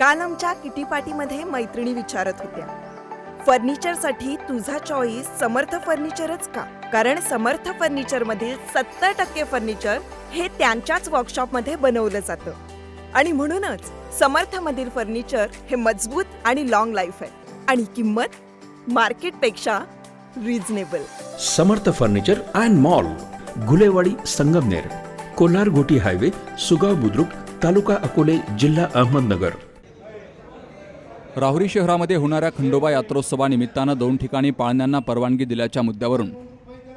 काल आमच्या किटी पार्टीमध्ये मैत्रिणी विचारत होत्या, फर्निचरसाठी तुझा चॉईस समर्थ फर्निचरच का? कारण समर्थ फर्निचर मधील 70% फर्निचर हे त्यांच्याच वर्कशॉपमध्ये बनवलं जातं आणि म्हणूनच समर्थ मधील फर्निचर हे मजबूत आणि लॉंग लाईफ आहे आणि किंमत मार्केटपेक्षा reasonable. Samarth furniture and mall, Gulewadi, Sangamner, Kolhar गोटी हायवे, सुगाव बुद्रुक, तालुका अकोले, जिल्हा अहमदनगर. राहुरी शहरामध्ये होणाऱ्या खंडोबा यात्रोत्सवानिमित्तानं 2 ठिकाणी पाळण्यांना परवानगी दिल्याच्या मुद्द्यावरून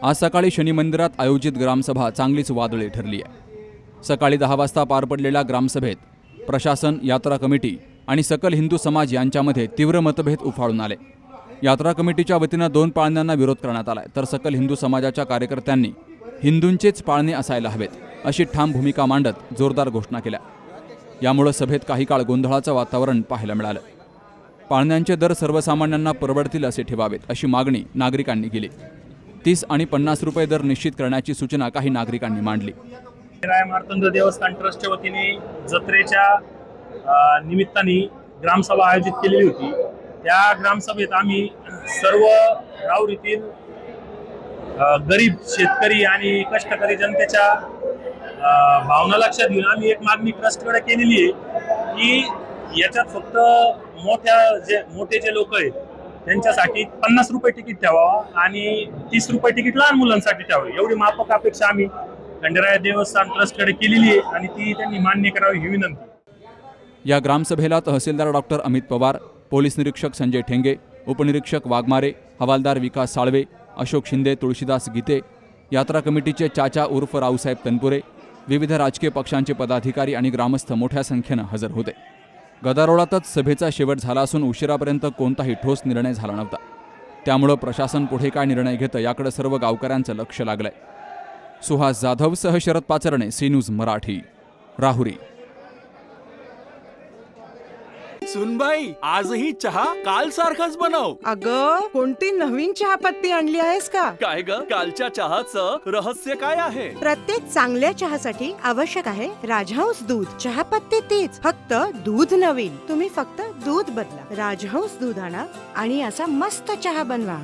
आज सकाळी शनी मंदिरात आयोजित ग्रामसभा चांगलीच वादळी ठरली आहे. सकाळी 10 वाजता पार पडलेल्या ग्रामसभेत प्रशासन, यात्रा कमिटी आणि सकल हिंदू समाज यांच्यामध्ये तीव्र मतभेद उफाळून आले. यात्रा कमिटीच्या वतीनं 2 पाळण्यांना विरोध करण्यात आलाय, तर सकल हिंदू समाजाच्या कार्यकर्त्यांनी हिंदूंचेच पाळणे असायला हवेत अशी ठाम भूमिका मांडत जोरदार घोषणा केल्या. यामुळे सभेत काही काळ गोंधळाचं वातावरण पाहायला मिळालं. पाळण्यांचे दर सर्वसामान्यांना परवडतील असे ठेवावेत अशी मागणी नागरिकांनी केली. 30 आणि 50 रुपये दर निश्चित करण्याची सूचना काही नागरिकांनी मांडली. मार्तंड देवस्थान ट्रस्टच्या वतीने जत्रेच्या निमित्ताने ग्रामसभा आयोजित केलेली होती. त्या ग्रामसभेत आम्ही सर्व राहुरीतील गरीब शेतकरी आणि कष्टकरी जनतेच्या भावना लक्षात घेऊन आम्ही एक मागणी ट्रस्टकडे केलेली आहे की याच्यात फक्त मोठे जे लोक आहेत त्यांच्यासाठी 50 रुपये तिकीट ठेवावा आणि 30 रुपये तिकीट लहान मुलांसाठी ठेवावे, एवढी माफक अपेक्षा आम्ही खंडेराय देवस्थान ट्रस्टकडे केलेली आहे आणि ती त्यांनी मान्य करावी ही विनंती. या ग्रामसभेला तहसीलदार डॉक्टर अमित पवार, पोलीस निरीक्षक संजय ठेंगे, उपनिरीक्षक वाघमारे, हवालदार विकास साळवे, अशोक शिंदे, तुळशीदास गीते, यात्रा कमिटीचे चाचा उर्फ रावसाहेब तनपुरे, विविध राजकीय पक्षांचे पदाधिकारी आणि ग्रामस्थ मोठ्या संख्येनं हजर होते. गदारोळातच सभेचा शेवट झाला असून उशिरापर्यंत कोणताही ठोस निर्णय झाला नव्हता. त्यामुळं प्रशासन पुढे काय निर्णय घेतं याकडे सर्व गावकऱ्यांचं लक्ष लागलंय. सुहास जाधवसह शरद पाचरणे, सी न्यूज मराठी, राहुरी. सुनबाई, आजही चहा काल सारखाच बनव. अगं, कोणती नवीन चहापत्ती आणली आहेस का? काय ग, कालच्या चहाचं रहस्य काय आहे? प्रत्येक चांगल्या चहासाठी आवश्यक आहे राजहंस दूध. चहापत्ती तीच, फक्त दूध नवीन. तुम्ही फक्त दूध बदला. राजहंस दूध आणा आणि असा मस्त चहा बनवा.